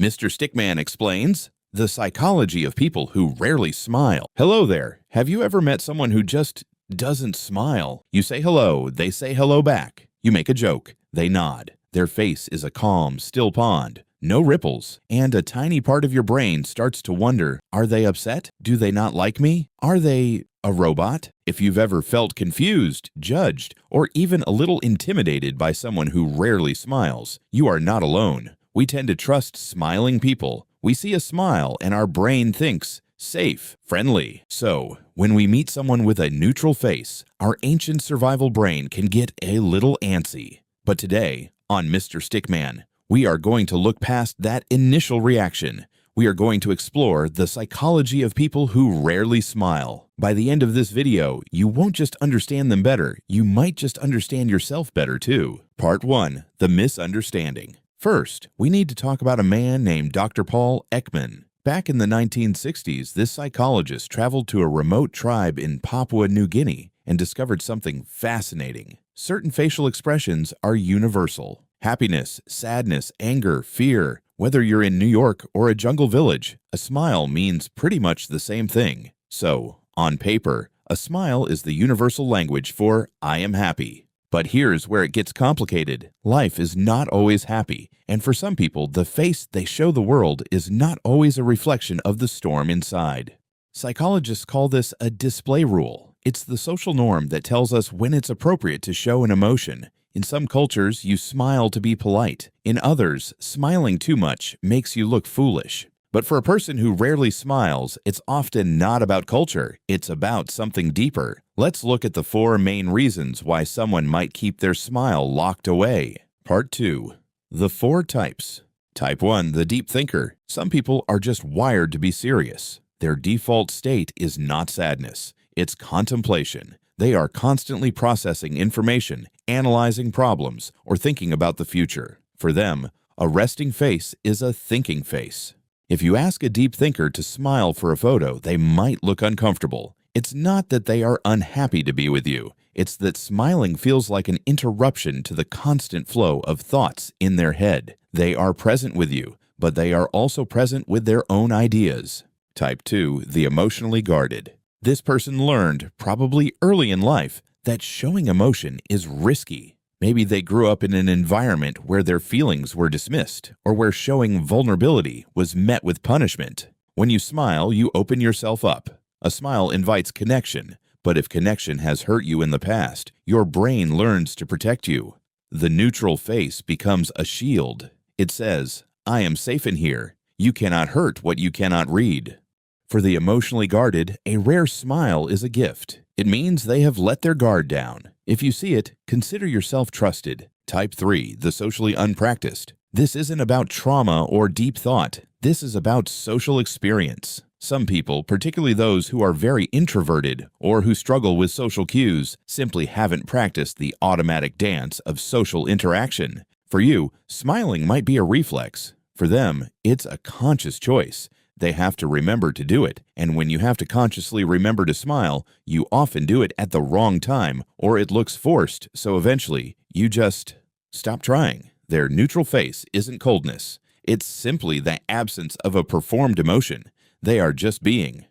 Mr. Stickman explains the psychology of people who rarely smile. Hello there. Have you ever met someone who just doesn't smile? You say hello, they say hello back. You make a joke, they nod. Their face is a calm, still pond. No ripples, and a tiny part of your brain starts to wonder, are they upset? Do they not like me? Are they a robot? If you've ever felt confused, judged, or even a little intimidated by someone who rarely smiles, you are not alone. We tend to trust smiling people. We see a smile and our brain thinks, safe, friendly. So, when we meet someone with a neutral face, our ancient survival brain can get a little antsy. But today, on Mr. Stickman, we are going to look past that initial reaction. We are going to explore the psychology of people who rarely smile. By the end of this video, you won't just understand them better, you might just understand yourself better too. Part 1. The Misunderstanding. First, we need to talk about a man named Dr. Paul Ekman. Back in the 1960s, this psychologist traveled to a remote tribe in Papua New Guinea and discovered something fascinating. Certain facial expressions are universal. Happiness, sadness, anger, fear. Whether you're in New York or a jungle village, a smile means pretty much the same thing. So, on paper, a smile is the universal language for I am happy. But here's where it gets complicated. Life is not always happy, and for some people, the face they show the world is not always a reflection of the storm inside. Psychologists call this a display rule. It's the social norm that tells us when it's appropriate to show an emotion. In some cultures, you smile to be polite. In others, smiling too much makes you look foolish. But for a person who rarely smiles, it's often not about culture. It's about something deeper. Let's look at the 4 main reasons why someone might keep their smile locked away. Part 2. The 4 types. Type 1, the deep thinker. Some people are just wired to be serious. Their default state is not sadness. It's contemplation. They are constantly processing information, analyzing problems, or thinking about the future. For them, a resting face is a thinking face. If you ask a deep thinker to smile for a photo, they might look uncomfortable. It's not that they are unhappy to be with you. It's that smiling feels like an interruption to the constant flow of thoughts in their head. They are present with you, but they are also present with their own ideas. Type 2, the emotionally guarded. This person learned, probably early in life, that showing emotion is risky. Maybe they grew up in an environment where their feelings were dismissed, or where showing vulnerability was met with punishment. When you smile, you open yourself up. A smile invites connection, but if connection has hurt you in the past, your brain learns to protect you. The neutral face becomes a shield. It says, I am safe in here. You cannot hurt what you cannot read. For the emotionally guarded, a rare smile is a gift. It means they have let their guard down. If you see it, consider yourself trusted. Type 3, the socially unpracticed. This isn't about trauma or deep thought. This is about social experience. Some people, particularly those who are very introverted or who struggle with social cues, simply haven't practiced the automatic dance of social interaction. For you, smiling might be a reflex. For them, it's a conscious choice. They have to remember to do it, and when you have to consciously remember to smile, you often do it at the wrong time, or it looks forced, so eventually, you just stop trying. Their neutral face isn't coldness. It's simply the absence of a performed emotion. They are just being.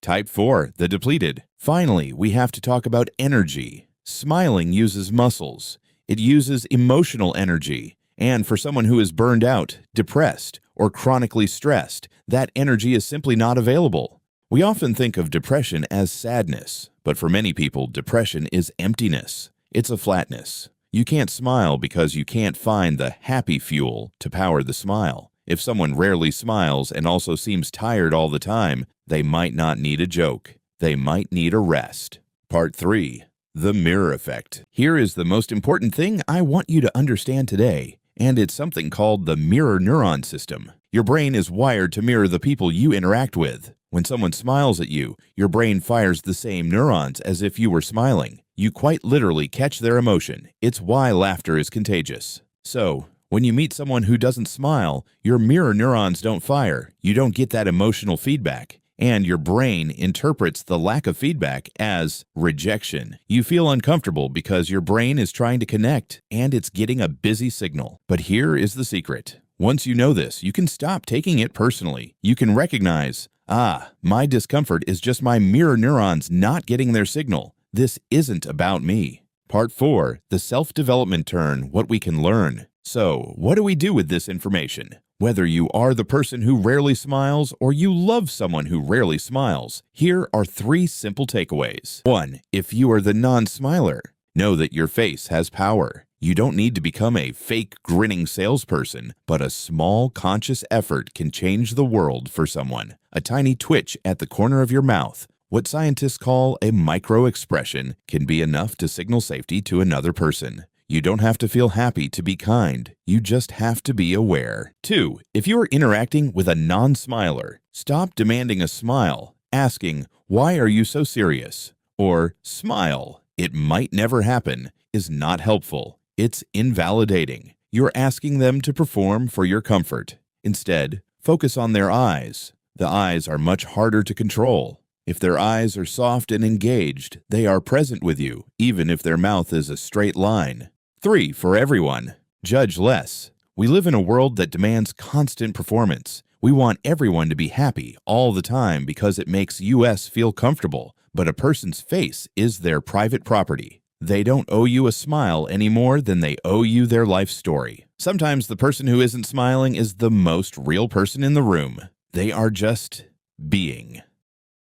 Type 4, the depleted. Finally, we have to talk about energy. Smiling uses muscles. It uses emotional energy. And for someone who is burned out, depressed, or chronically stressed, that energy is simply not available. We often think of depression as sadness, but for many people, depression is emptiness. It's a flatness. You can't smile because you can't find the happy fuel to power the smile. If someone rarely smiles and also seems tired all the time, they might not need a joke. They might need a rest. Part 3. The mirror effect. Here is the most important thing I want you to understand today, and it's something called the mirror neuron system. Your brain is wired to mirror the people you interact with. When someone smiles at you, your brain fires the same neurons as if you were smiling. You quite literally catch their emotion. It's why laughter is contagious. So, when you meet someone who doesn't smile, your mirror neurons don't fire. You don't get that emotional feedback. And your brain interprets the lack of feedback as rejection. You feel uncomfortable because your brain is trying to connect and it's getting a busy signal. But here is the secret. Once you know this, you can stop taking it personally. You can recognize, my discomfort is just my mirror neurons not getting their signal. This isn't about me. Part 4, the self-development turn, what we can learn. So, what do we do with this information? Whether you are the person who rarely smiles or you love someone who rarely smiles, here are 3 simple takeaways. 1. If you are the non-smiler, know that your face has power. You don't need to become a fake grinning salesperson, but a small conscious effort can change the world for someone. A tiny twitch at the corner of your mouth, what scientists call a micro-expression, can be enough to signal safety to another person. You don't have to feel happy to be kind. You just have to be aware. 2. If you are interacting with a non-smiler, stop demanding a smile, asking, "Why are you so serious?" Or, "Smile. It might never happen," is not helpful. It's invalidating. You're asking them to perform for your comfort. Instead, focus on their eyes. The eyes are much harder to control. If their eyes are soft and engaged, they are present with you, even if their mouth is a straight line. 3. For everyone, judge less. We live in a world that demands constant performance. We want everyone to be happy all the time because it makes us feel comfortable, but a person's face is their private property. They don't owe you a smile any more than they owe you their life story. Sometimes the person who isn't smiling is the most real person in the room. They are just being.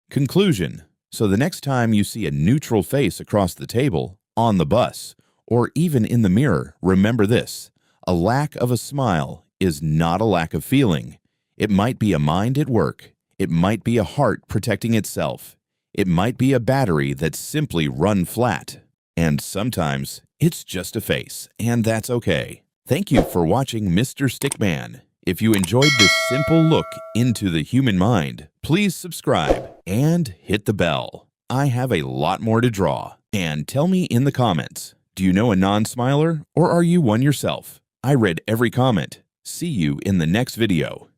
Conclusion. So the next time you see a neutral face across the table, on the bus, or even in the mirror, remember this: a lack of a smile is not a lack of feeling. It might be a mind at work. It might be a heart protecting itself. It might be a battery that's simply run flat. And sometimes it's just a face, and that's okay. Thank you for watching Mr. StickMan. If you enjoyed this simple look into the human mind, please subscribe and hit the bell. I have a lot more to draw. And tell me in the comments, do you know a non-smiler or are you one yourself? I read every comment. See you in the next video.